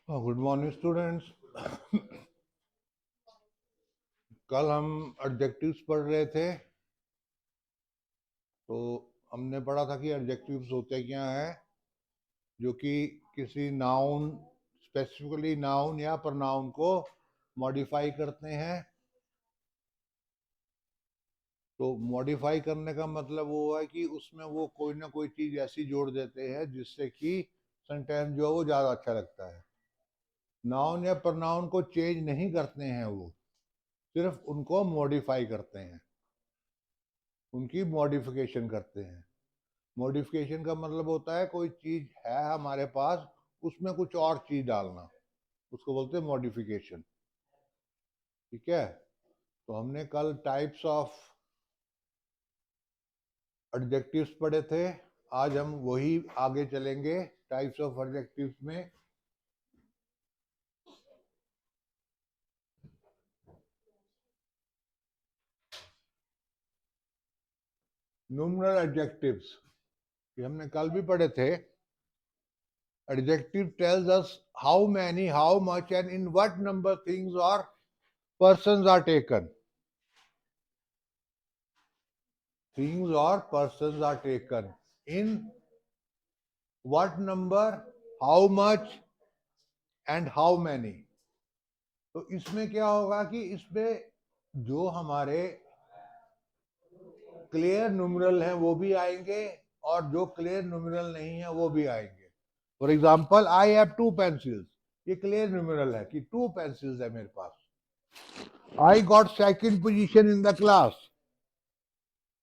Good morning students. कल हम adjectives पढ़ रहे थे, तो हमने पढ़ा था कि एडजेक्टिव्स होते क्या है, जो कि किसी नाउन, स्पेसिफिकली नाउन या प्रनाउन को मॉडिफाई करते हैं। तो मॉडिफाई करने का मतलब वो है कि उसमें वो कोई ना कोई चीज ऐसी जोड़ देते हैं जिससे कि सेंटेंस जो है वो ज्यादा अच्छा लगता है। नाउन या प्रनाउन को चेंज नहीं करते हैं, वो सिर्फ उनको मॉडिफाई करते हैं, उनकी मॉडिफिकेशन करते हैं। मॉडिफिकेशन का मतलब होता है कोई चीज है हमारे पास, उसमें कुछ और चीज डालना, उसको बोलते हैं मॉडिफिकेशन। ठीक है, तो हमने कल टाइप्स ऑफ एडजेक्टिव्स पढ़े थे। आज हम वही आगे चलेंगे टाइप्स ऑफ एडजेक्टिव्स में। न्यूमरल एडजेक्टिव्स, ये हमने कल भी पढ़े थे। Adjective tells us how many, how much and in what number things और persons are taken. Things or persons are taken in what number, how much and how many. तो इसमें क्या होगा कि इसमें जो हमारे क्लियर न्यूमरल हैं वो भी आएंगे और जो क्लियर न्यूमरल नहीं है वो भी आएंगे। For example, I have 2 pencils, ये क्लियर न्यूमरल है कि 2 पेंसिल्स है मेरे पास। I got second position in the class,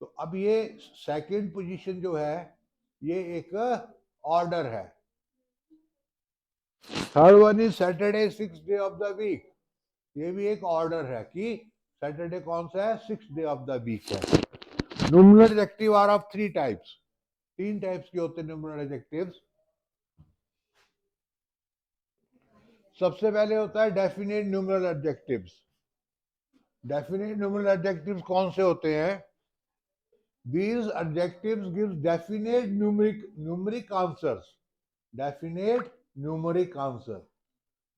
तो अब ये सेकंड पोजीशन जो है ये एक ऑर्डर है। Third one is Saturday 6th day of the week, ये भी एक ऑर्डर है कि सैटरडे कौन सा है, 6th day of the week है। Numeral adjective are of 3 types, 3 types के होते हैं न्यूमरल एडजेक्टिव्स। सबसे पहले होता है definite numeral adjectives. Definite numeral adjectives कौन से होते हैं? These adjectives gives definite numeric answers. Definite numeric answer.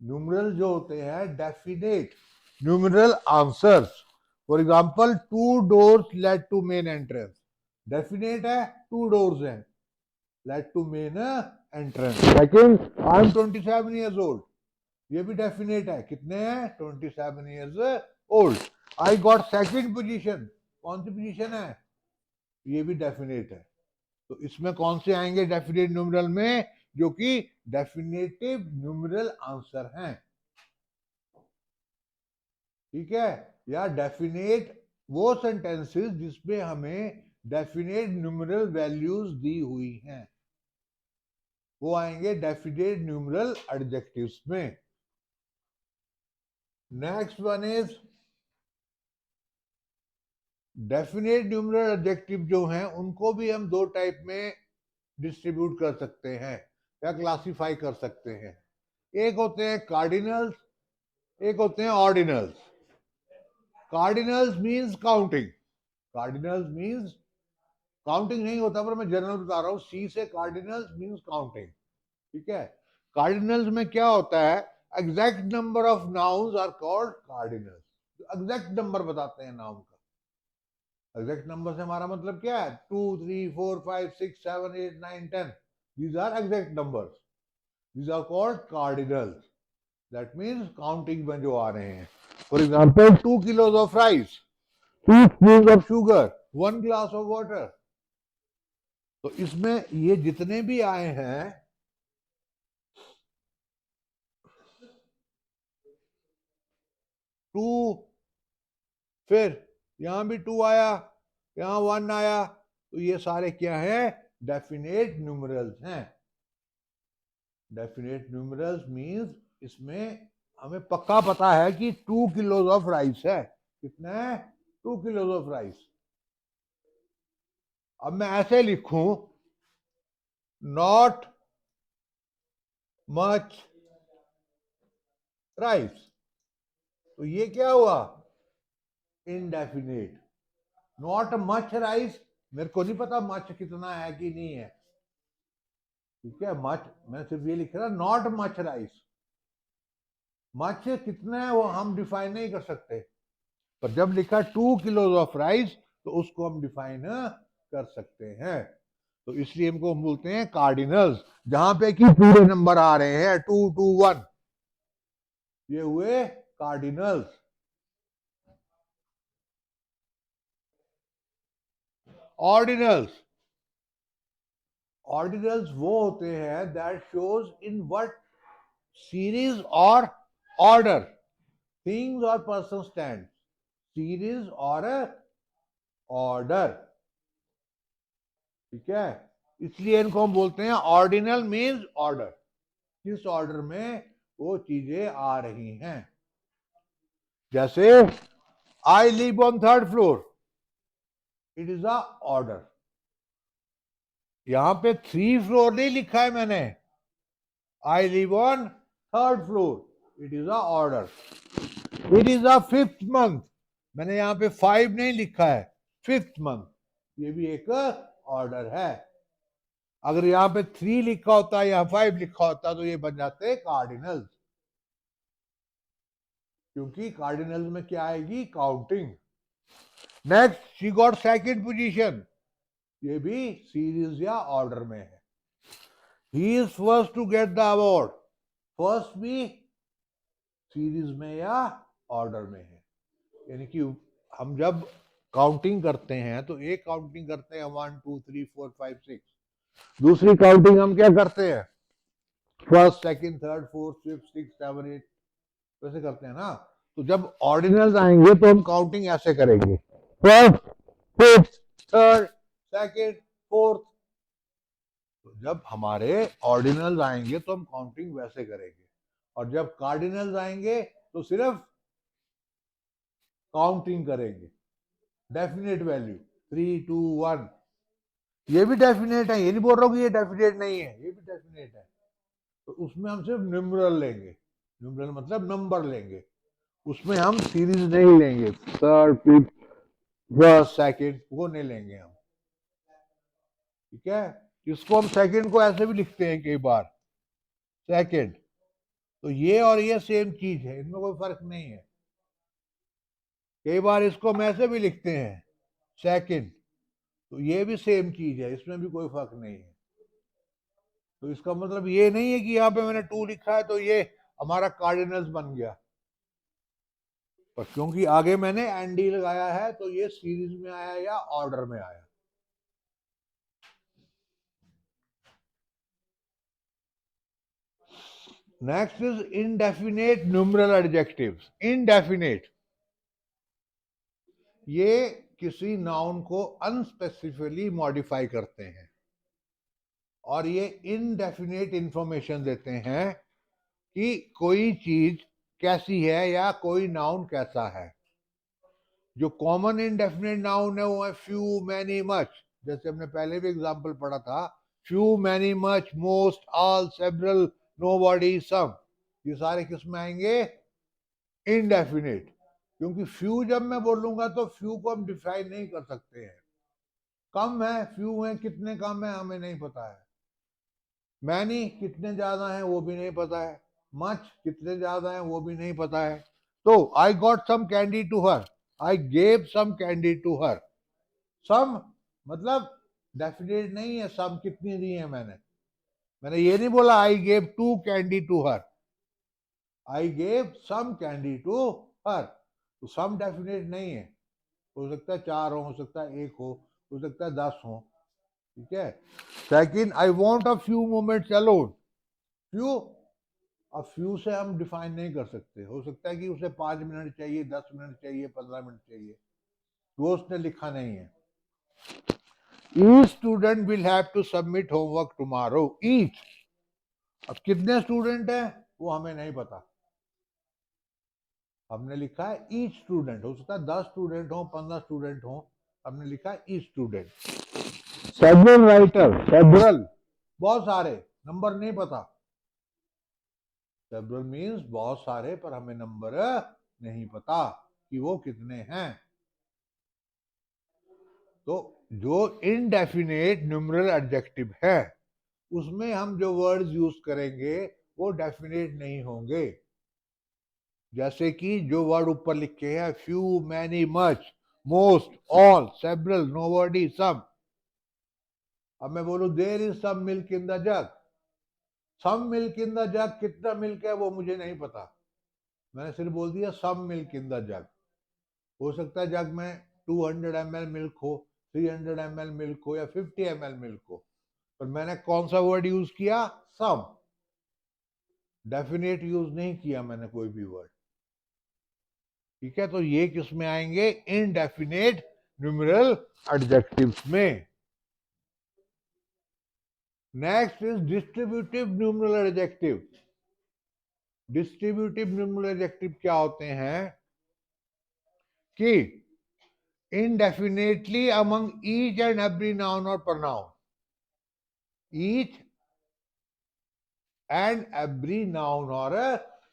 Numeral जो होते हैं definite numeral answers. For example, 2 doors led to main entrance. Definite है, 2 doors हैं, led to main entrance. Second, I am 27 years old. ये भी definite है, कितने हैं? 27 years old. I got second position. कौन सी पोजीशन है? ये भी डेफिनेट है। तो इसमें कौन से आएंगे डेफिनेट न्यूमरल में? जो कि डेफिनेटिव न्यूमरल आंसर हैं। ठीक है, या डेफिनेट वो सेंटेंसेस जिसमें हमें डेफिनेट न्यूमरल वैल्यूज दी हुई हैं, वो आएंगे डेफिनेट न्यूमरल एडजेक्टिव्स में। Next one is definite numeral adjective जो हैं उनको भी हम 2 टाइप में डिस्ट्रीब्यूट कर सकते हैं या क्लासिफाई कर सकते हैं। एक होते हैं कार्डिनल्स, एक होते हैं ordinals. Cardinals means counting, cardinals means counting नहीं होता, पर मैं जनरल बता रहा हूं, सी से कार्डिनल्स मींस काउंटिंग। ठीक है, कार्डिनल्स में क्या होता है, exact number of nouns are called cardinals. Exact number बताते हैं नाउन का। एग्जैक्ट नंबर से हमारा मतलब क्या है? 2 3 4 5 6 7 8 9 10, these are exact numbers, these are called cardinals. That means counting में जो आ रहे हैं। For example, 2 kilos of rice, 2 spoons of sugar, 1 glass of water। तो इसमें ये जितने भी आए हैं, टू, फिर यहां भी 2 आया, यहां 1 आया, तो ये सारे क्या है? डेफिनेट न्यूमरल्स हैं। डेफिनेट न्यूमरल्स मींस इसमें हमें पक्का पता है कि 2 किलोज ऑफ राइस है। कितना है? 2 किलोज ऑफ राइस। अब मैं ऐसे लिखूं, नॉट मच राइस, तो ये क्या हुआ? इनडेफिनेट। नॉट मच राइस, मेरे को नहीं पता मच कितना है कि नहीं है। ठीक है, मच मैं सिर्फ ये लिख रहा, नॉट मच राइस, मच कितना है वो हम डिफाइन नहीं कर सकते, पर जब लिखा 2 किलोज ऑफ राइस तो उसको हम डिफाइन कर सकते हैं। तो इसलिए इनको हम बोलते हैं कार्डिनल्स, जहां पे कि पूरे नंबर आ रहे हैं 2 2 1, ये हुए कार्डिनल्स। ऑर्डिनल्स, ऑर्डिनल्स वो होते हैं that shows in what series और ऑर्डर थिंग्स और पर्सन स्टैंड, सीरीज और ऑर्डर, ठीक है। इसलिए इनको हम बोलते हैं ऑर्डिनल मीन्स ऑर्डर, किस ऑर्डर में वो चीजें आ रही हैं। जैसे I live on 3rd floor, it is a order. यहां पे 3 फ्लोर नहीं लिखा है मैंने, I live on 3rd floor, it is a order. It is a 5th month, मैंने यहां पे 5 नहीं लिखा है, 5th मंथ, ये भी एक ऑर्डर है। अगर यहाँ पे 3 लिखा होता है या 5 लिखा होता तो ये बन जाते कार्डिनल्स, क्योंकि कार्डिनल्स में क्या आएगी, counting. Next, she got 2nd position, ये भी सीरीज या ऑर्डर में है। He is first to get the award, first भी सीरीज में या ऑर्डर में है। यानी कि हम जब काउंटिंग करते हैं तो एक काउंटिंग करते हैं 1 2 3 4 5 6, दूसरी काउंटिंग हम क्या करते हैं, 1st 2nd 3rd 4th 5th 6th 7th 8th, वैसे करते हैं ना। तो जब ऑर्डिनल्स आएंगे तो हम काउंटिंग ऐसे करेंगे, 1st 5th 3rd 2nd 4th। तो जब हमारे ऑर्डिनल्स आएंगे तो हम काउंटिंग वैसे करेंगे, और जब कार्डिनल्स आएंगे तो सिर्फ काउंटिंग करेंगे। डेफिनेट वैल्यू 3 2 1, ये भी डेफिनेट है, ये नहीं बोल रहा हूँ कि ये डेफिनेट नहीं है, ये भी डेफिनेट है। तो उसमें हम सिर्फ न्यूमरल लेंगे, न्यूमरल मतलब नंबर लेंगे, उसमें हम सीरीज नहीं लेंगे, 3rd 5th 1st 2nd वो नहीं लेंगे हम, ठीक है। इसको हम सेकंड को ऐसे भी लिखते हैं कई बार, सेकंड, तो ये और ये सेम चीज है, इनमें कोई फर्क नहीं है। कई बार इसको हम ऐसे भी लिखते हैं सेकंड, तो ये भी सेम चीज है, इसमें भी कोई फर्क नहीं है। तो इसका मतलब ये नहीं है कि यहाँ पे मैंने 2 लिखा है तो ये हमारा कार्डिनल्स बन गया, पर क्योंकि आगे मैंने एनडी लगाया है तो ये सीरीज में आया या ऑर्डर में आया। Next is indefinite numeral adjectives. Indefinite, ये किसी नाउन को अनस्पेसिफिकली मॉडिफाई करते हैं, और ये इनडेफिनेट इंफॉर्मेशन देते हैं कि कोई चीज कैसी है या कोई नाउन कैसा है। जो कॉमन इनडेफिनेट नाउन है वो है फ्यू मैनी मच, जैसे हमने पहले भी एग्जांपल पढ़ा था, few many much most all several nobody some, ये सारे किस में आएंगे, इनडेफिनेट। क्योंकि फ्यू जब मैं बोलूंगा तो फ्यू को हम डिफाइन नहीं कर सकते हैं, कम है, फ्यू है, कितने कम है हमें नहीं पता है। मैनी कितने ज्यादा हैं वो भी नहीं पता है, मच कितने ज्यादा हैं वो भी नहीं पता है। तो I got some candy to her, I gave some candy to her, some मतलब डेफिनेट नहीं है, सम कितनी दी है मैंने, मैंने ये नहीं बोला I gave 2 candy to her, I gave some candy to her. तो सम डेफिनेट नहीं है, हो सकता है 4 हो सकता है 1 हो सकता है 10 हो, ठीक है। Second, I want a few moments alone, few, अब फ्यू से हम डिफाइन नहीं कर सकते, हो सकता है कि उसे 5 मिनट चाहिए, 10 मिनट चाहिए, 15 मिनट चाहिए, वो उसने लिखा नहीं है। Each student will have to submit homework tomorrow, each, अब कितने स्टूडेंट हैं वो हमें नहीं पता, हमने लिखा है ईच स्टूडेंट, हो सकता है 10 स्टूडेंट हो, 15 स्टूडेंट हो, हमने लिखा है each student. Several writer, several बहुत सारे, नंबर नहीं पता, सेवरल मीन्स बहुत सारे, पर हमें नंबर नहीं पता कि वो कितने हैं। तो जो इनडेफिनेट न्यूमरल एडजेक्टिव है उसमें हम जो वर्ड्स यूज करेंगे वो डेफिनेट नहीं होंगे, जैसे कि जो वर्ड ऊपर लिखे हैं, few, many, much, most, all, several, nobody, some. अब मैं बोलूं there is some milk in the jug, some milk in the jug, कितना मिल्क है वो मुझे नहीं पता, मैंने सिर्फ बोल दिया सम मिल्क इन द जग। हो सकता है जग में 200 ml मिल्क हो, 300 ml मिल्क हो, या 50 ml मिल्क हो, पर मैंने कौन सा वर्ड यूज किया? सम। डेफिनेट यूज नहीं किया मैंने कोई भी वर्ड। ठीक है, तो ये किस में आएंगे? इनडेफिनेट न्यूमेरल एडजेक्टिव्स में। Next is distributive numeral adjective. Distributive numeral adjective क्या होते हैं कि indefinitely among each and every noun or pronoun, each and every noun और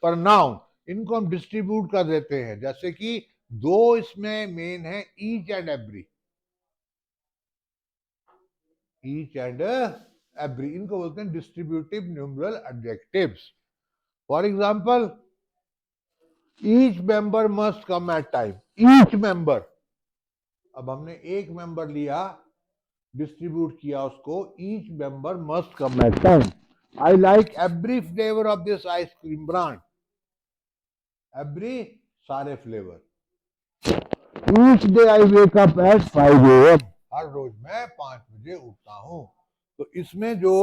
pronoun, इनको हम डिस्ट्रीब्यूट कर देते हैं। जैसे कि दो इसमें मेन है, each and every, each and every, इनको बोलते हैं distributive numeral adjectives. For example, each member must come at time, each member. अब हमने एक मेंबर लिया, डिस्ट्रीब्यूट किया उसको, each member must come at time. I like every flavor of this ice cream brand. Every, सारे flavour. Each day I wake up at 5 AM. हर रोज मैं 5 बजे उठता हूं। तो इसमें जो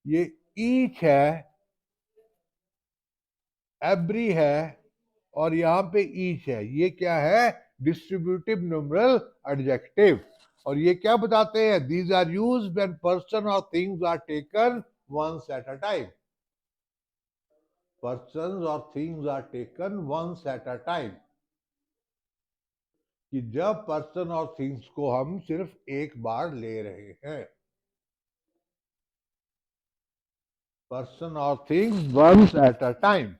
ये ईच है, एवरी है, और यहां पे ईच है, ये क्या है? Distributive numeral adjective. और ये क्या बताते हैं? These are used when person और things are taken once at a time. Persons or things are taken once at a time, कि जब पर्सन और थिंग्स को हम सिर्फ एक बार ले रहे हैं। पर्सन और things once at a time.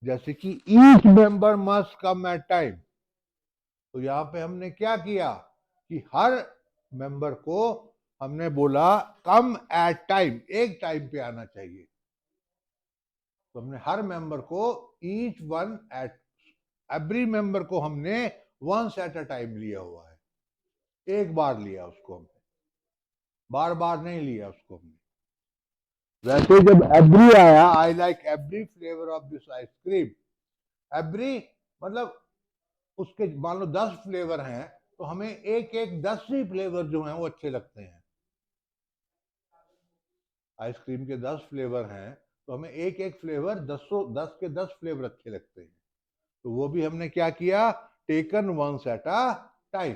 जैसे कि each member must come at time, तो यहां पे हमने क्या किया कि हर मेंबर को हमने बोला कम एट टाइम, एक टाइम पे आना चाहिए। तो हमने हर मेंबर को each one at, every member को हमने वंस एट अ टाइम लिया हुआ है, एक बार लिया उसको हमने, बार बार नहीं लिया उसको हमने। वैसे जब एवरी आया, I like every flavour of this ice cream, every मतलब उसके मान लो 10 फ्लेवर हैं, तो हमें एक एक 10 ही फ्लेवर जो हैं वो अच्छे लगते हैं। आइसक्रीम के 10 फ्लेवर हैं, तो हमें एक एक फ्लेवर 10 के 10 फ्लेवर अच्छे लगते हैं। तो वो भी हमने क्या किया? Taken once at a time.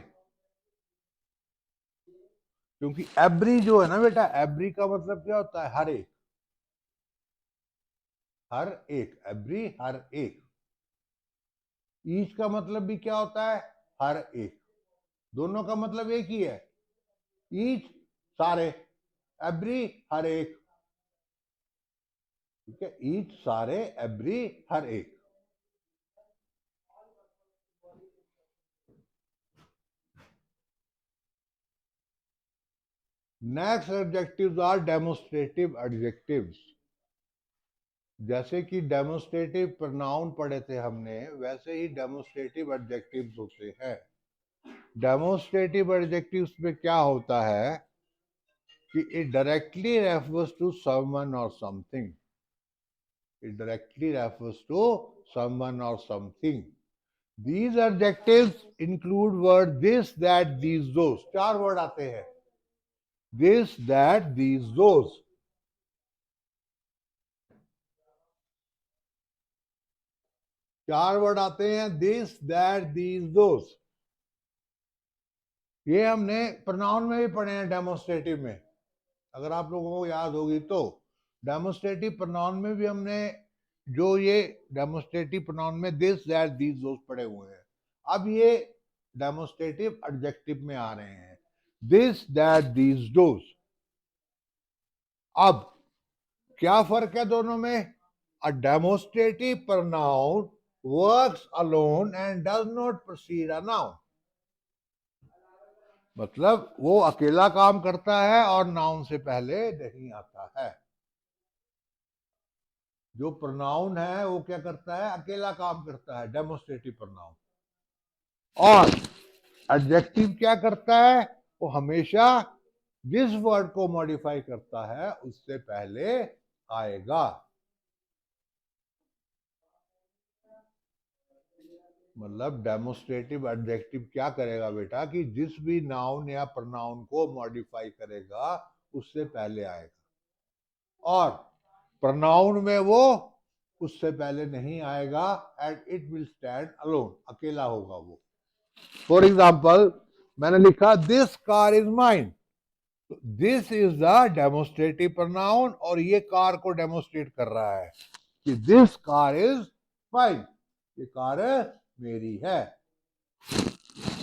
क्योंकि एवरी जो है ना बेटा, एवरी का मतलब क्या होता है? हर एक, हर एक, एवरी हर एक। ईच का मतलब भी क्या होता है? हर एक। दोनों का मतलब एक ही है, ईच सारे, एवरी हर एक। ठीक है, ईच सारे, एवरी हर एक। Next adjectives are demonstrative adjectives. जैसे कि डेमोस्ट्रेटिव प्रोनाउन पढ़े थे हमने, वैसे ही डेमोस्ट्रेटिव एडजेक्टिव्स होते हैं। डेमोस्ट्रेटिव एडजेक्टिव्स में क्या होता है कि it directly refers to someone और something, it directly refers to someone or something. These adjectives include word this, that, these, those. 4 word आते हैं, this, that, these, those. चार वर्ड आते हैं, this, that, these, those. ये हमने pronoun में भी पढ़े हैं, डेमोस्ट्रेटिव में, अगर आप लोगों को याद होगी तो। डेमोस्ट्रेटिव प्रोनाउन में भी हमने जो ये डेमोस्ट्रेटिव प्रोनाउन में दिस, दैट, दीज, दोस पढ़े हुए हैं। अब ये डेमोस्ट्रेटिव एडजेक्टिव में आ रहे हैं, दिस, दैट, दीज, दोस। अब क्या फर्क है दोनों में? A demonstrative pronoun works alone and does not proceed a noun. मतलब वो अकेला काम करता है और नाउन से पहले नहीं आता है। जो प्रोनाउन है वो क्या करता है, अकेला काम करता है, डेमोस्ट्रेटिव प्रोनाउन। और एडजेक्टिव क्या करता है, वो हमेशा जिस वर्ड को मॉडिफाई करता है उससे पहले आएगा। मतलब डेमोस्ट्रेटिव एडजेक्टिव क्या करेगा बेटा कि जिस भी नाउन या प्रोनाउन को मॉडिफाई करेगा उससे पहले आएगा, और प्रोनाउन में वो उससे पहले नहीं आएगा, and it will stand alone, अकेला होगा वो। फॉर एग्जाम्पल मैंने लिखा this car is mine, this is the demonstrative pronoun और ये कार को डेमोस्ट्रेट कर रहा है कि दिस कार इज माइन, ये कार मेरी है।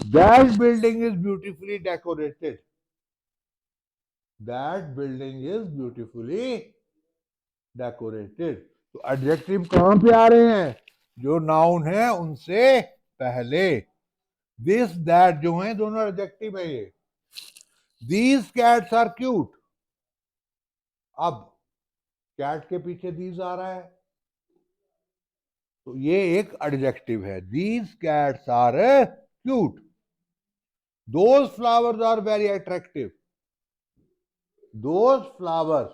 That building is beautifully decorated, that building is beautifully decorated. तो एडजेक्टिव कहां पे आ रहे हैं, जो नाउन है उनसे पहले। दिस दैट जो है दोनों एडजेक्टिव है ये। दीज कैट्स आर क्यूट, अब कैट के पीछे दीज आ रहा है तो ये एक एडजेक्टिव है, these cats are cute. Those flowers are very attractive, those flowers,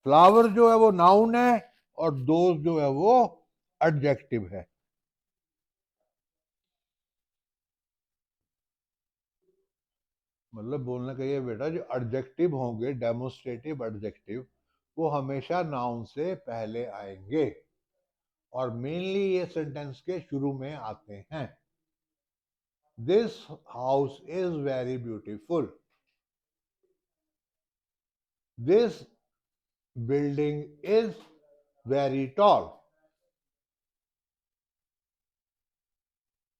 flower जो है वो नाउन है और दोज जो है वो एडजेक्टिव है। मतलब बोलने का ये बेटा, जो एडजेक्टिव होंगे डेमोस्ट्रेटिव एडजेक्टिव, वो हमेशा नाउन से पहले आएंगे और मेनली ये सेंटेंस के शुरू में आते हैं। This house is very beautiful, this building is very tall.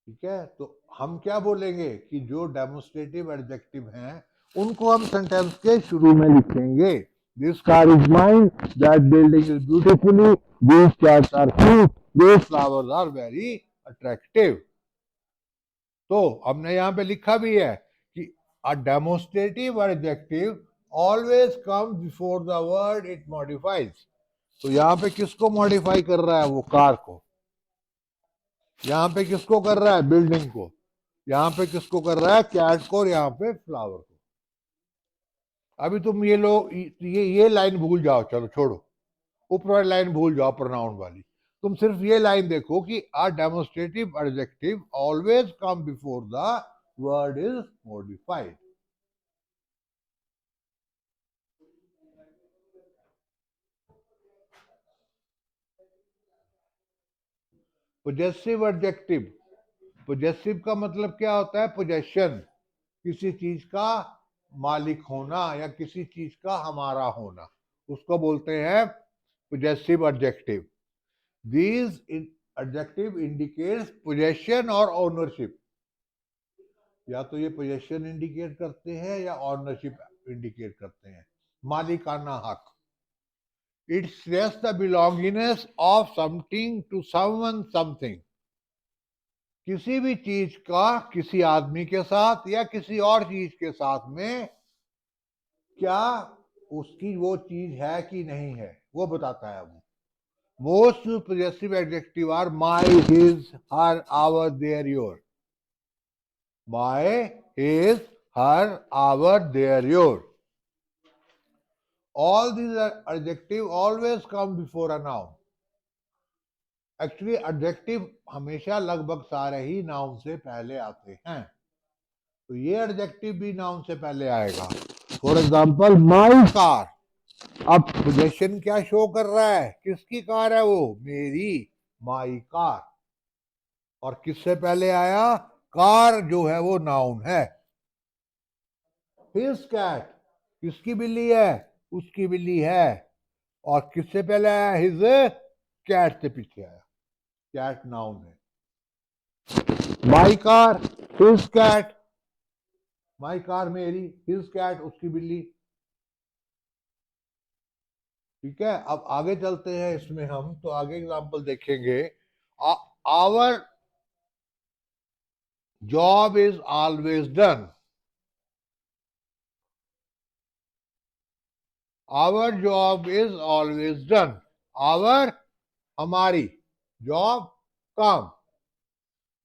ठीक है, तो हम क्या बोलेंगे कि जो डेमोस्ट्रेटिव एडजेक्टिव हैं उनको हम सेंटेंस के शुरू में लिखेंगे। This car is mine, that building is beautifully, these cats are cute, these flowers are very attractive. तो हमने यहाँ पे लिखा भी है कि a demonstrative adjective always come before the word it modifies. तो यहाँ पे किसको मॉडिफाई कर रहा है, वो कार को। यहाँ पे किसको कर रहा है, बिल्डिंग को। यहाँ पे किसको कर रहा है, कैट को, और यहाँ पे फ्लावर को। अभी तुम ये लो, ये लाइन भूल जाओ, चलो छोड़ो, ऊपर वाली लाइन भूल जाओ प्रोनाउन वाली। तुम सिर्फ ये लाइन देखो कि a demonstrative adjective always come before the word is modified. Possessive adjective, possessive का मतलब क्या होता है, पोजेशन, किसी चीज का मालिक होना या किसी चीज का हमारा होना, उसको बोलते हैं possessive adjective. These adjective indicates possession और ownership, या तो ये possession इंडिकेट करते हैं या ऑनरशिप इंडिकेट करते हैं, मालिकाना हक। It stress the belongingness of something to someone something, किसी भी चीज का किसी आदमी के साथ या किसी और चीज के साथ में क्या उसकी वो चीज है कि नहीं है, वो बताता है वो। Most possessive adjective are my, his, her, our, their, your. My, his, her, our, their, your. All these adjective always come before a noun. Actually adjective हमेशा लगभग सारे ही नाउन से पहले आते हैं, तो ये एडजेक्टिव भी नाउन से पहले आएगा। फॉर एग्जाम्पल माई कार, अब पोजेशन क्या शो कर रहा है, किसकी कार है वो, मेरी, माई कार। और किससे पहले आया, कार जो है वो नाउन है। हिज कैट, किसकी बिल्ली है, उसकी बिल्ली है, और किससे पहले आया, हिज कैट से पीछे आया, कैट नाउन है। My car, his cat, my car मेरी, हिज कैट उसकी बिल्ली। ठीक है, अब आगे चलते हैं इसमें हम, तो आगे एग्जांपल देखेंगे। Our job is always done, our job is always done, our हमारी, जॉब काम।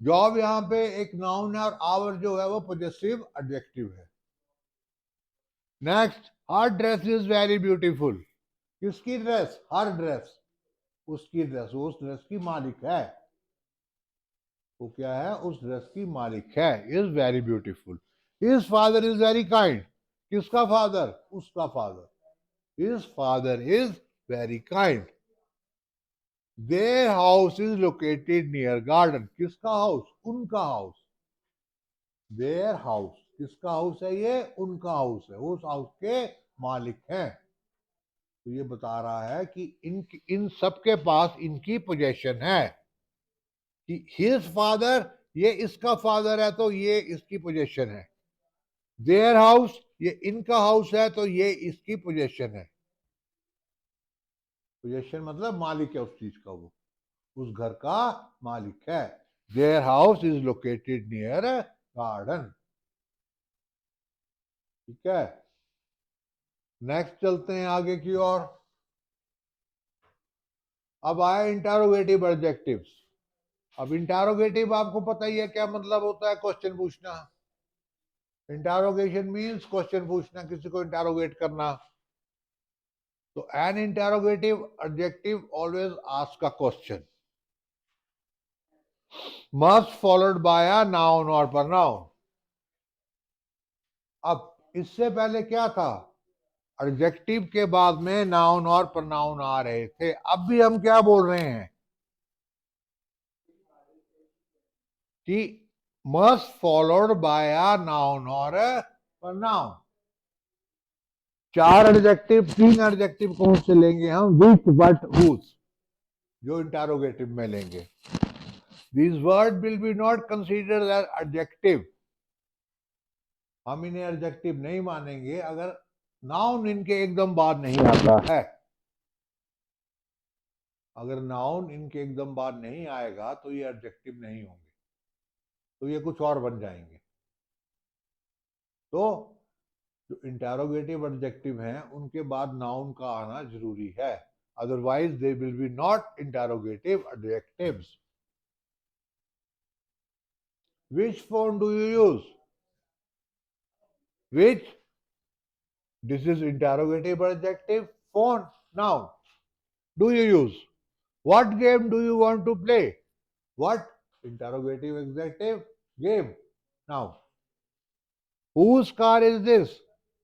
जॉब यहाँ पे एक नाउन है और आवर जो है वो पॉजेसिव एडजेक्टिव है। Next, her dress is very beautiful. किसकी ड्रेस? हर ड्रेस, उसकी ड्रेस, वो उस ड्रेस की मालिक है। वो क्या है? उस ड्रेस की मालिक है। Is very beautiful. His father is very kind. किसका फादर? उसका father. His father is very kind. Their house is located near garden. किसका हाउस? उनका हाउस। देयर हाउस, किसका हाउस है ये? उनका हाउस है, उस हाउस के मालिक हैं। तो ये बता रहा है कि इन सबके पास इनकी पोजेशन है। कि हिज फादर, ये इसका फादर है तो ये इसकी पोजेशन है। देयर हाउस, ये इनका हाउस है तो ये इसकी पोजेशन है। पोजेशन मतलब मालिक है उस चीज का, वो उस घर का मालिक है। Their house is located near garden. ठीक है, नेक्स्ट चलते हैं आगे की ओर। अब आए इंटरोगेटिव एडजेक्टिव्स। अब इंटरोगेटिव आपको पता ही है क्या मतलब होता है? क्वेश्चन पूछना। इंटरोगेशन मींस क्वेश्चन पूछना, किसी को इंटरोगेट करना। तो an interrogative adjective always ask a question, must followed by a noun और प्रोनाउन। अब इससे पहले क्या था? एडजेक्टिव के बाद में नाउन और प्रोनाउन आ रहे थे। अब भी हम क्या बोल रहे हैं कि must followed by a noun और प्रोनाउन। 4 एडजेक्टिव, 3 एडजेक्टिव कौन से लेंगे हम? विच, व्हाट, हुज, जो इंटरोगेटिव में लेंगे। These words will be not considered as adjective. हम इन्हें एडजेक्टिव नहीं मानेंगे अगर नाउन इनके एकदम बाद नहीं आता है। अगर नाउन इनके एकदम बाद नहीं आएगा तो ये एडजेक्टिव नहीं होंगे, तो ये कुछ और बन जाएंगे। तो जो इंटरोगेटिव एडजेक्टिव हैं उनके बाद नाउन का आना जरूरी है, otherwise they will be not interrogative adjectives. Which phone do you use? Which? This is interrogative adjective. Phone, noun. Do you use? What game do you want to play? What? Interrogative adjective. Game, noun. Whose car is this?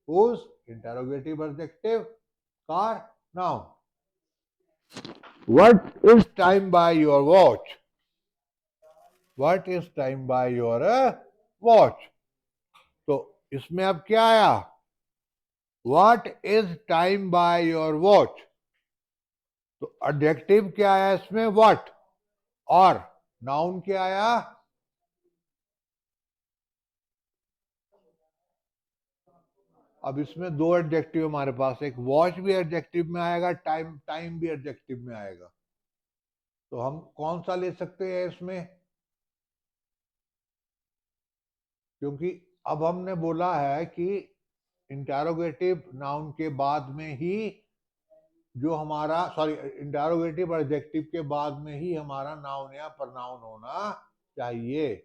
Whose? Interrogative adjective. Car, noun. What is time by your watch? What is time by your watch? तो इसमें अब क्या आया? What is time by your watch? तो adjective क्या आया इसमें? What. और नाउन क्या आया? अब इसमें 2 एडजेक्टिव हमारे पास, एक वॉच भी एडजेक्टिव में आएगा, टाइम टाइम भी एडजेक्टिव में आएगा। तो हम कौन सा ले सकते हैं इसमें? क्योंकि अब हमने बोला है कि इंटरोगेटिव नाउन के बाद में ही जो हमारा, सॉरी, इंटरोगेटिव एडजेक्टिव के बाद में ही हमारा नाउन या प्रोनाउन होना चाहिए।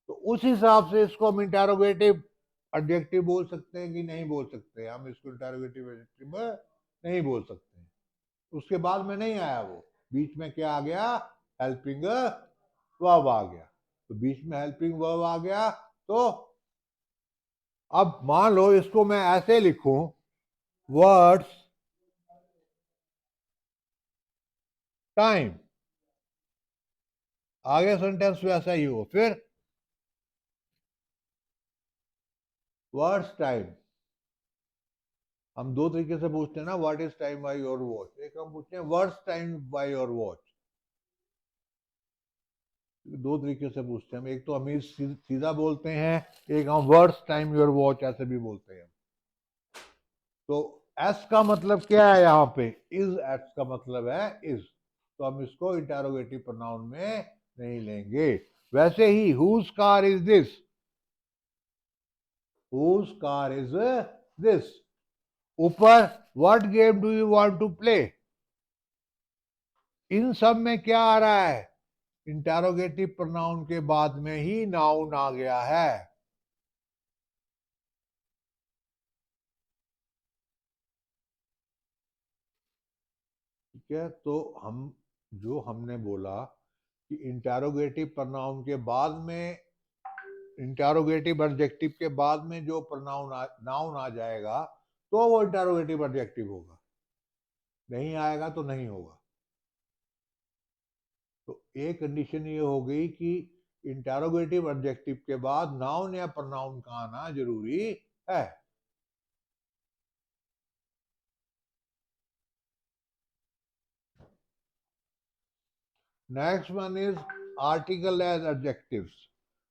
तो उस हिसाब से इसको हम इंटरोगेटिव एडजेक्टिव बोल सकते हैं कि नहीं बोल सकते? हम इसको इंटरोगेटिव एडजेक्टिव नहीं बोल सकते। उसके बाद में नहीं आया, वो बीच में क्या आ गया? हेल्पिंग वर्ब आ गया। तो बीच में हेल्पिंग वर्ब आ गया। तो अब मान लो इसको मैं ऐसे लिखूं, वर्ड्स टाइम, आगे सेंटेंस वैसा ही हो। फिर वर्ड्स टाइम, हम 2 तरीके से पूछते हैं ना, what is time by your watch. एक हम पूछते हैं words time by your watch. 2 तरीके से पूछते हैं हम, एक तो हम सीधा बोलते हैं, एक हम वर्ड्स टाइम योर वॉच ऐसे भी बोलते हैं। तो एस का मतलब क्या है यहाँ पे? इज। एस का मतलब है इज। तो हम इसको इंटरोगेटिव प्रोनाउन में नहीं लेंगे। वैसे ही whose car is this, whose car is this. ऊपर what game do you want to play, इन सब में क्या आ रहा है, इंटेरोगेटिव प्रोनाउन के बाद में ही नाउन आ गया है। ठीक है, तो हमने बोला कि इंटेरोगेटिव प्रोनाउन के बाद में, इंटेरोगेटिव एडजेक्टिव के बाद में जो प्रोनाउन नाउन आ जाएगा तो वो इंटेरोगेटिव एडजेक्टिव होगा, नहीं आएगा तो नहीं होगा। तो एक कंडीशन ये हो गई कि इंटेरोगेटिव एडजेक्टिव के बाद नाउन या प्रोनाउन का आना जरूरी है। Next one is article as adjectives.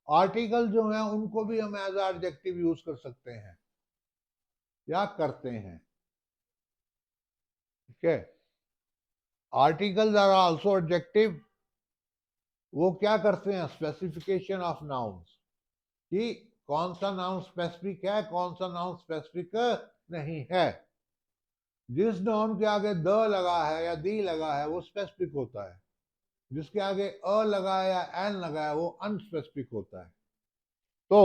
Article जो है उनको भी हम एज एडजेक्टिव यूज कर सकते हैं या करते हैं। ठीक है, आर्टिकल्स आर आल्सो एडजेक्टिव। वो क्या करते हैं, स्पेसिफिकेशन ऑफ नाउन्स, कि कौन सा नाउन स्पेसिफिक है, कौन सा नाउन स्पेसिफिक नहीं है। जिस नाउन के आगे द लगा है या दी लगा है वो स्पेसिफिक होता है, जिसके आगे अ लगा है या एन लगा है वो अनस्पेसिफिक होता है। तो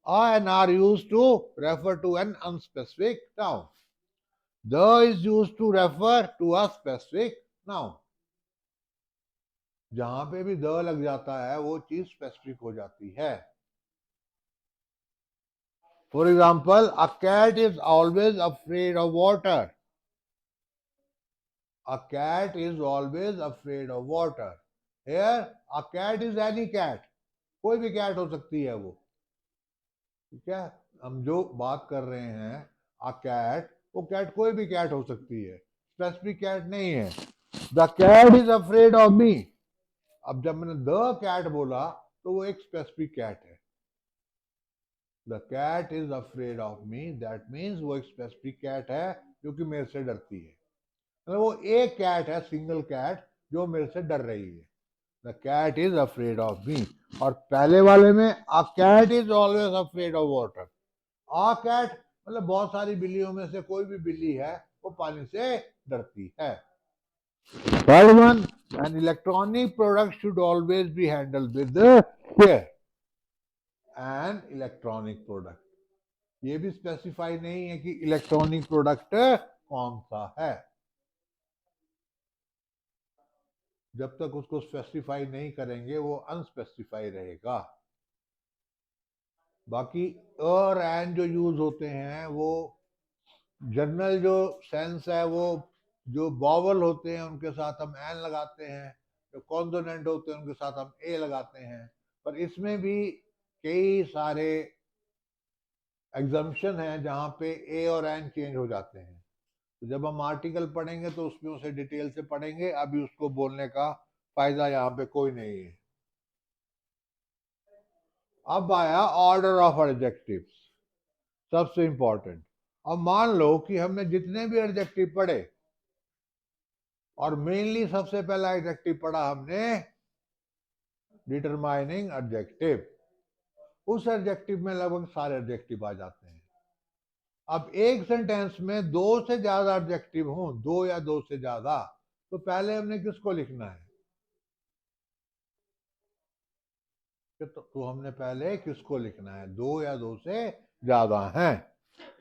a and are used to refer to an unspecific noun. The is used to refer to a specific noun. जहां पे भी द लग जाता है वो चीज स्पेसिफिक हो जाती है। For example, a cat is always afraid of water. A cat is always afraid of water. Here, a cat is any cat. कोई भी कैट हो सकती है वो। ठीक है, हम जो बात कर रहे हैं a cat, वो कैट कोई भी कैट हो सकती है, स्पेसिफिक कैट नहीं है। The cat is afraid of me. अब जब मैंने द कैट बोला तो वो एक स्पेसिफिक कैट है। The cat is afraid of me, that means वो एक स्पेसिफिक कैट है जो कि मेरे से डरती है। मतलब वो एक कैट है, सिंगल कैट, जो मेरे से डर रही है। The cat is afraid of me. और पहले वाले में a cat is always afraid of water. A cat मतलब बहुत सारी बिल्लियों में से कोई भी बिल्ली है वो पानी से डरती है। Third one, an electronic product should always be handled with care. An electronic product, ये भी स्पेसिफाई नहीं है कि इलेक्ट्रॉनिक प्रोडक्ट कौन सा है। जब तक उसको स्पेसिफाई नहीं करेंगे वो अनस्पेसिफाई रहेगा। बाकी और एंड जो यूज होते हैं वो जनरल जो सेंस है, वो जो वॉवल होते हैं उनके साथ हम एन लगाते हैं, जो कॉन्सोनेंट होते हैं उनके साथ हम ए लगाते हैं। पर इसमें भी कई सारे एग्जम्पशन है जहाँ पे ए और एन चेंज हो जाते हैं। तो जब हम आर्टिकल पढ़ेंगे तो उसमें उसे डिटेल से पढ़ेंगे, अभी उसको बोलने का फायदा यहाँ पे कोई नहीं है। अब आया ऑर्डर ऑफ एडजेक्टिव्स, सबसे इंपॉर्टेंट। अब मान लो कि हमने जितने भी एडजेक्टिव पढ़े और मेनली सबसे पहला एडजेक्टिव पढ़ा हमने डिटरमाइनिंग एडजेक्टिव। उस एडजेक्टिव में लगभग सारे एडजेक्टिव आ जाते हैं। अब एक सेंटेंस में दो से ज्यादा एडजेक्टिव हो, दो या दो से ज्यादा, तो पहले हमने किसको लिखना है, तो हमने पहले किसको लिखना है, दो या दो से ज्यादा हैं।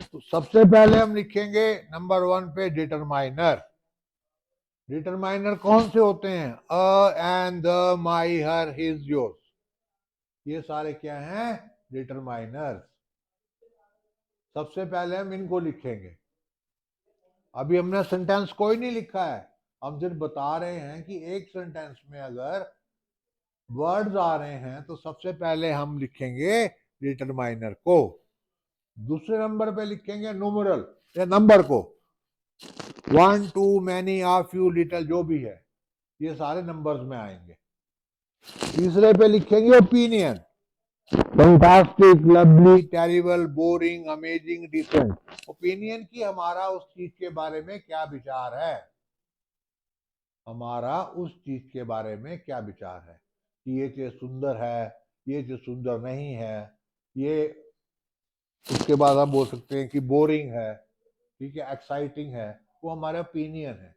तो सबसे पहले हम लिखेंगे नंबर 1 पे डिटरमाइनर। डिटरमाइनर कौन से होते हैं, a, and, the, my, her, his, yours, ये सारे क्या हैं, डिटरमाइनर। सबसे पहले हम इनको लिखेंगे। अभी हमने सेंटेंस कोई नहीं लिखा है, हम सिर्फ बता रहे हैं कि एक सेंटेंस में अगर वर्ड्स आ रहे हैं तो सबसे पहले हम लिखेंगे डिटरमाइनर को। दूसरे नंबर पे लिखेंगे न्यूमरल या नंबर को, 1, 2, मैनी, आ, फ्यू, लिटिल, जो भी है ये सारे नंबर्स में आएंगे। तीसरे पे लिखेंगे opinion, fantastic, lovely, terrible, boring, amazing, decent. Opinion की हमारा उस चीज के बारे में क्या विचार है, हमारा उस चीज के बारे में क्या विचार है कि ये चीज सुंदर है, ये चीज सुंदर नहीं है, ये। उसके बाद हम बोल सकते हैं कि बोरिंग है, ठीक है, एक्साइटिंग है, वो हमारा ओपिनियन है।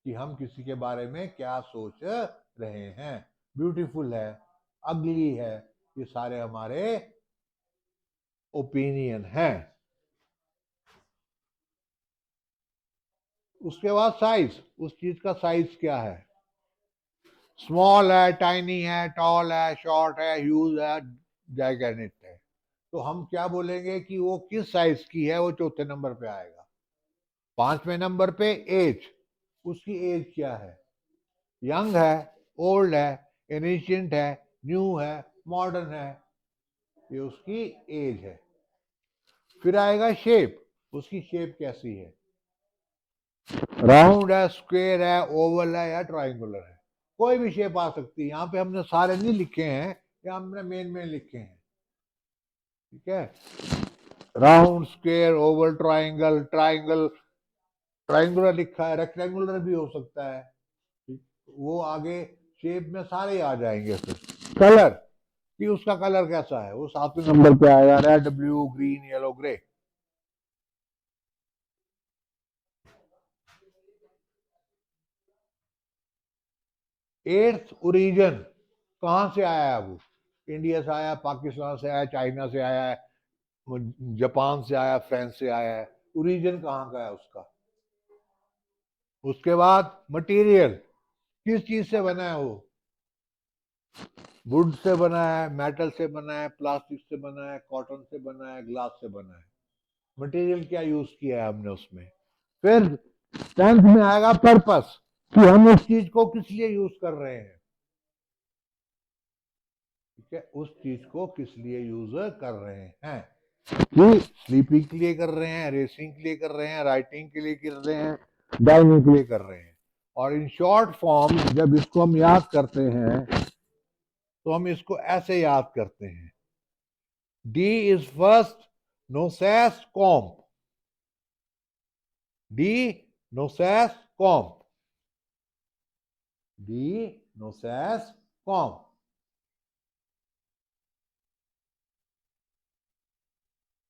कि हम किसी के बारे में क्या सोच रहे हैं। ब्यूटीफुल है, अगली है, ये सारे हमारे ओपिनियन हैं। उसके बाद साइज, उस चीज का साइज क्या है। स्मॉल है, टाइनी है, टॉल है, शॉर्ट है, ह्यूज है, जाइगेनिक है। तो हम क्या बोलेंगे कि वो किस साइज की है, वो चौथे नंबर पे आएगा। पांचवें नंबर पे एज, उसकी एज क्या है। यंग है, ओल्ड है, एनिशियंट है, न्यू है, मॉडर्न है, ये उसकी एज है। फिर आएगा शेप, उसकी शेप कैसी है। राउंड है, स्क्वायर है, ओवल है या ट्राइंगुलर है। कोई भी शेप आ सकती है। यहाँ पे हमने सारे नहीं लिखे हैं, या हमने मेन मेन लिखे हैं। ठीक है, round, square, Oval, triangle, triangle, triangular लिखा है, रेक्टेंगुलर भी हो सकता है। वो आगे शेप में सारे आ जाएंगे। फिर कलर, कि उसका कलर कैसा है, वो 7वें नंबर पे आएगा। Red, blue, green, yellow, grey. Eighth, origin, कहां से आया है वो। इंडिया से आया, पाकिस्तान से आया, चाइना से आया है, जापान से आया, फ्रांस से आया है। ओरिजिन कहाँ का है उसका। उसके बाद मटेरियल, किस चीज से बना है वो। वुड से बना है, मेटल से बना है, प्लास्टिक से बना है, कॉटन से बना है, ग्लास से बना है। मटेरियल क्या यूज किया है हमने उसमें। फिर 10th में आएगा पर्पस, कि हम उस चीज को किस लिए यूज कर रहे हैं। ठीक है, उस चीज को किस लिए यूज कर रहे हैं। कि स्लीपिंग के लिए कर रहे हैं, रेसिंग के लिए कर रहे हैं, राइटिंग के लिए कर रहे हैं, डाइनिंग के लिए कर रहे हैं। और इन शॉर्ट फॉर्म जब इसको हम याद करते हैं, तो हम इसको ऐसे याद करते हैं। D is first noses comp. D noses comp. D noses comp.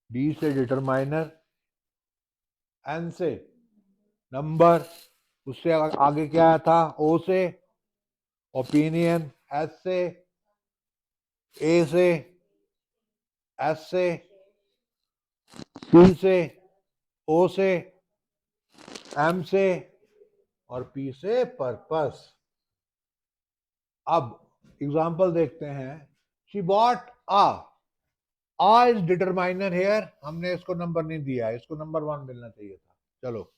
D से डिटरमाइनर, एन से नंबर, उससे आगे क्या था, ओ से ओपिनियन, एस से, ए से, एस से, सी से, ओ से, एम से, और पी से पर्पस। अब एग्जांपल देखते हैं। She bought a is determiner here, हमने इसको नंबर नहीं दिया है, इसको नंबर 1 मिलना चाहिए था। चलो,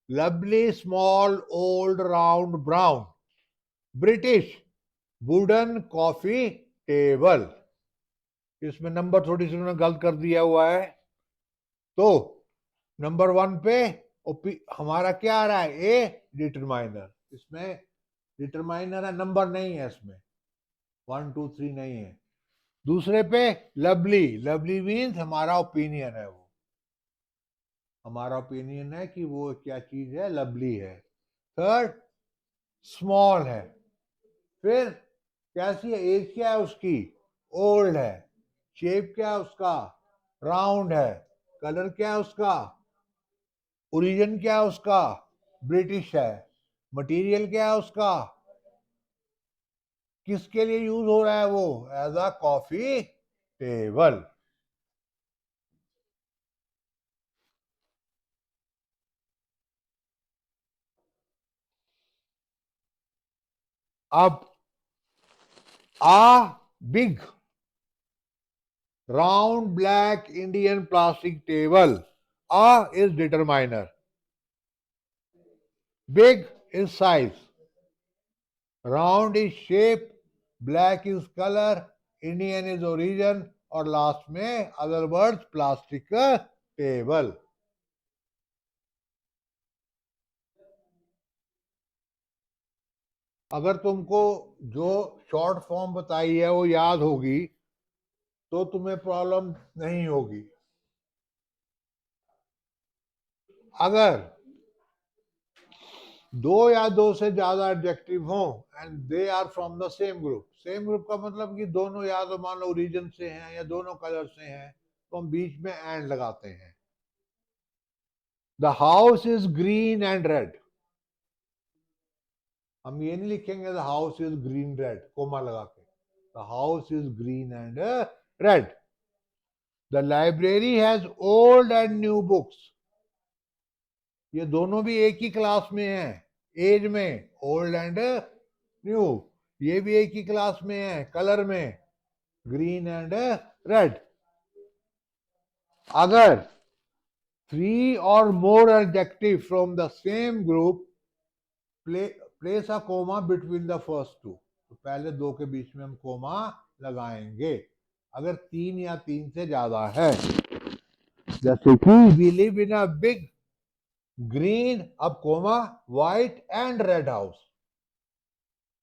lovely small old round brown British wooden coffee table. इसमें नंबर थोड़ी सी उन्होंने गलत कर दिया हुआ है। तो नंबर 1 पे हमारा क्या आ रहा है, ए डिटरमाइनर। इसमें डिटरमाइनर है, नंबर नहीं है इसमें, 1 2 3 नहीं है। दूसरे पे लवली, लवली मीन्स हमारा ओपिनियन है, वो हमारा ओपिनियन है कि वो क्या चीज है, लवली है। थर्ड स्मॉल है। फिर कैसी है, एज क्या है उसकी, ओल्ड है। शेप क्या है उसका, राउंड है। कलर क्या है उसका, ओरिजिन क्या है उसका, ब्रिटिश है। मटेरियल क्या है उसका, किसके लिए यूज हो रहा है वो, एज अ कॉफी टेबल। अब आ big round black Indian plastic table. A is determiner. Big is size. Round is shape. Black is color. Indian is origin. और लास्ट में अदर वर्ड्स प्लास्टिक टेबल। अगर तुमको जो शॉर्ट फॉर्म बताई है वो याद होगी, तो तुम्हें प्रॉब्लम नहीं होगी। अगर दो या दो से ज्यादा एडजेक्टिव हो and they are from the same group, same group का मतलब कि दोनों या तो मान लो ओरिजिन से हैं या दोनों कलर से हैं, तो हम बीच में एंड लगाते हैं। The house is green and red, हम ये नहीं लिखेंगे the house is green red comma लगा के, the house is green and red. The library has old and new books, ये दोनों भी एक ही क्लास में है, एज में ओल्ड एंड न्यू, ये भी एक ही क्लास में है कलर में, ग्रीन एंड रेड। अगर 3 or more adjectives from the same group place a comma between the first two, तो पहले दो के बीच में हम कोमा लगाएंगे अगर 3 या 3 से ज्यादा है। जैसे कि we live in a big green, अब comma white and red house.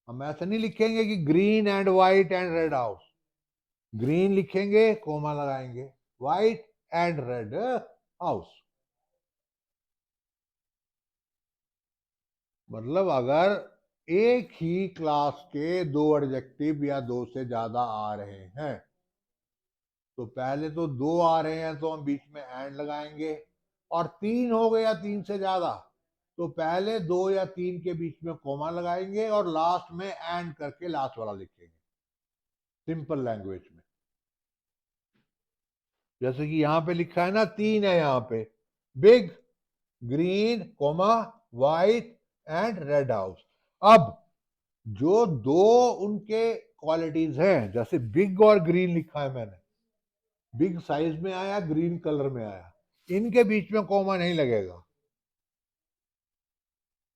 हम ऐसा नहीं लिखेंगे कि green and white and red house, green लिखेंगे कोमा लगाएंगे, व्हाइट एंड रेड हाउस। मतलब अगर एक ही क्लास के 2 एडजेक्टिव या 2 से ज्यादा आ रहे हैं, तो पहले तो 2 आ रहे हैं तो हम बीच में एंड लगाएंगे, और 3 हो गया 3 से ज्यादा तो पहले 2 या 3 के बीच में कोमा लगाएंगे और लास्ट में एंड करके लास्ट वाला लिखेंगे सिंपल लैंग्वेज में। जैसे कि यहां पे लिखा है ना, 3 है यहां पे, big green comma white and red house. अब जो 2 उनके क्वालिटीज हैं, जैसे बिग और ग्रीन लिखा है मैंने, बिग साइज में आया ग्रीन कलर में आया, इनके बीच में कॉमा नहीं लगेगा,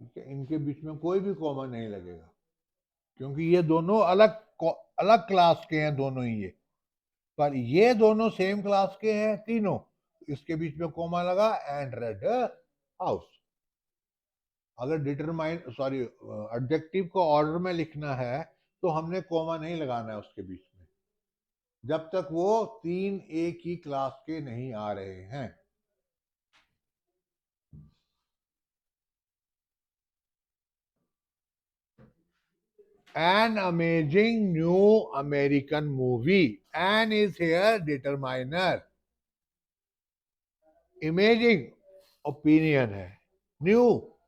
ठीक है, इनके बीच में कोई भी कॉमा नहीं लगेगा क्योंकि ये दोनों अलग अलग क्लास के हैं दोनों ही ये, पर ये दोनों सेम क्लास के हैं तीनों, इसके बीच में कॉमा लगा एंड रेड हाउस। अगर डिटरमाइन सॉरी एडजेक्टिव को ऑर्डर में लिखना है तो हमने कॉमा नहीं लगाना है उसके बीच में जब तक वो 3 एक ही क्लास के नहीं आ रहे हैं। An amazing new American movie. An is here determiner. Amazing opinion है, न्यू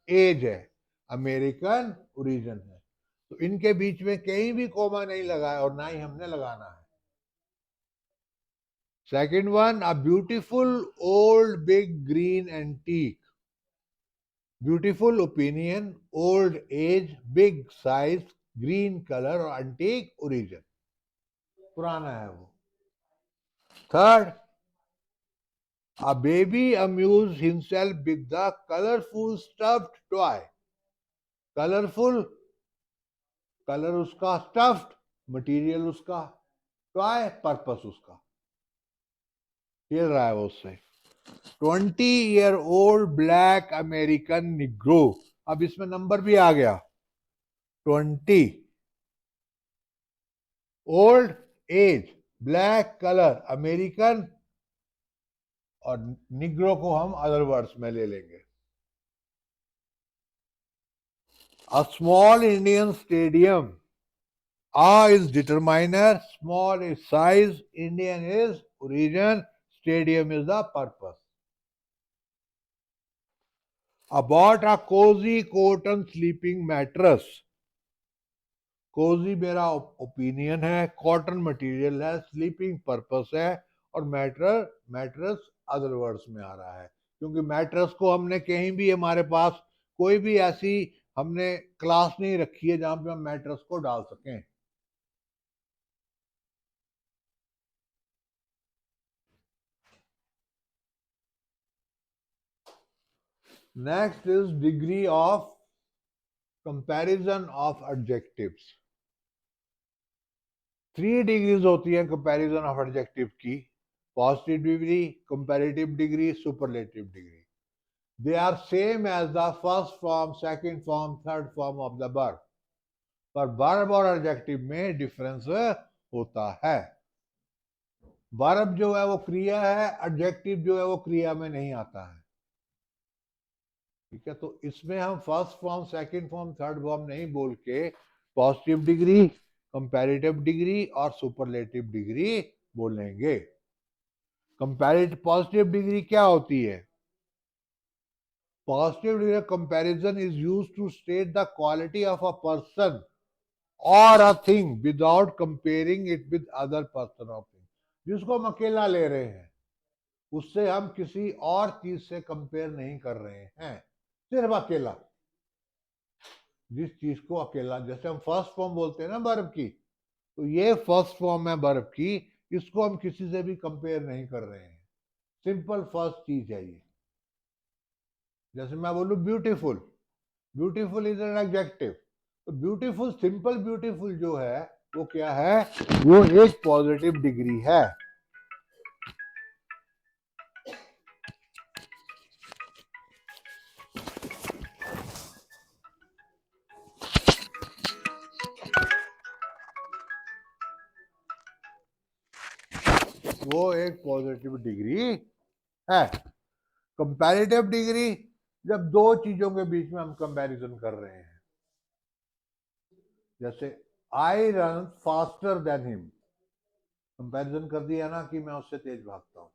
एज है, अमेरिकन ओरिजिन है, तो इनके बीच में कहीं भी कोमा नहीं लगाया और ना ही हमने लगाना है। Second one, a beautiful old big green antique. Beautiful opinion, old age, big size, green colour और एंटीक ओरिजिन, पुराना है वो। Third, a baby amused himself with the colorful stuffed toy. Colorful, colour उसका, स्टफ्ड मटेरियल उसका, toy purpose उसका, खेल रहा है वो उससे। 20-year-old ब्लैक अमेरिकन निग्रो, अब इसमें नंबर भी आ गया 20, old age, black colour, American, और निग्रो को हम अदर वर्ड्स में ले लेंगे। A small Indian stadium, A is determiner, small is size, Indian is origin, stadium is the purpose. About a cozy cotton sleeping mattress. Cozy मेरा opinion है, cotton material है, sleeping purpose है, और mattress other words में आ रहा है क्योंकि mattress को हमने कहीं भी, हमारे पास कोई भी ऐसी हमने क्लास नहीं रखी है जहां पे हम मैट्रेस को डाल सकें। Next is degree of comparison of adjectives. 3 degrees होती है कंपैरिजन ऑफ एडजेक्टिव की, positive degree, comparative degree, superlative degree. They are same as the first form, second form, third form of the verb, पर verb और adjective में difference होता है। Verb जो है वो क्रिया है, एडजेक्टिव जो है वो क्रिया में नहीं आता है, ठीक है। तो इसमें हम first form, second form, third form नहीं बोल के पॉजिटिव डिग्री, कंपैरेटिव डिग्री और सुपरलेटिव डिग्री बोलेंगे। कंपैरेटिव पॉजिटिव डिग्री क्या होती है? Positive degree of comparison is used to state the quality of a person or a thing without comparing it with other person or thing. जिसको हम अकेला ले रहे हैं उससे हम किसी और चीज से कंपेयर नहीं कर रहे हैं, सिर्फ अकेला। जिस चीज को अकेला, जैसे हम फर्स्ट फॉर्म बोलते हैं ना वर्ब की, तो ये फर्स्ट फॉर्म है वर्ब की, इसको हम किसी से भी कंपेयर नहीं कर रहे हैं, सिंपल फर्स्ट चीज है ये। जैसे मैं बोलूं beautiful, beautiful is an adjective, तो ब्यूटीफुल, सिंपल ब्यूटीफुल जो है वो क्या है, वो एक पॉजिटिव डिग्री है। वो एक पॉजिटिव डिग्री है। कंपैरेटिव डिग्री जब दो चीजों के बीच में हम कंपैरिजन कर रहे हैं, जैसे I run faster than him, comparison कर दिया ना कि मैं उससे तेज भागता हूं,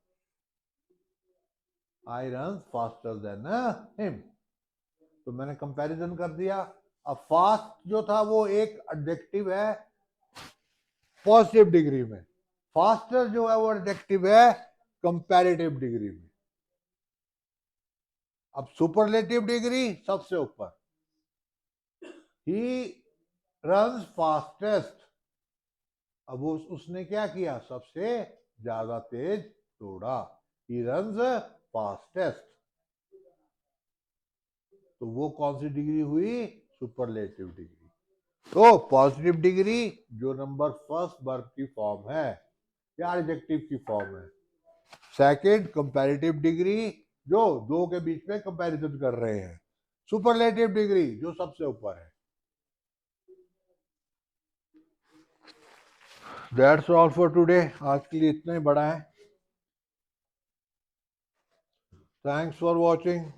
I run faster than him, तो मैंने कंपैरिजन कर दिया। अब फास्ट जो था वो एक एडजेक्टिव है पॉजिटिव डिग्री में, फास्टर जो है वो एडजेक्टिव है कंपैरेटिव डिग्री में। अब सुपरलेटिव डिग्री सबसे ऊपर, ही रन्स फास्टेस्ट, अब उसने क्या किया, सबसे ज्यादा तेज दौड़ा, ही रन्स फास्टेस्ट, तो वो कौन सी डिग्री हुई, सुपरलेटिव डिग्री। तो पॉजिटिव डिग्री जो नंबर फर्स्ट वर्ब की फॉर्म है या एडजेक्टिव की फॉर्म है। सेकंड कंपैरेटिव डिग्री जो दो के बीच में कंपैरिजन कर रहे हैं। सुपरलेटिव डिग्री जो सबसे ऊपर है। दैट्स ऑल फॉर टुडे, आज के लिए इतना ही बड़ा है। Thanks for watching.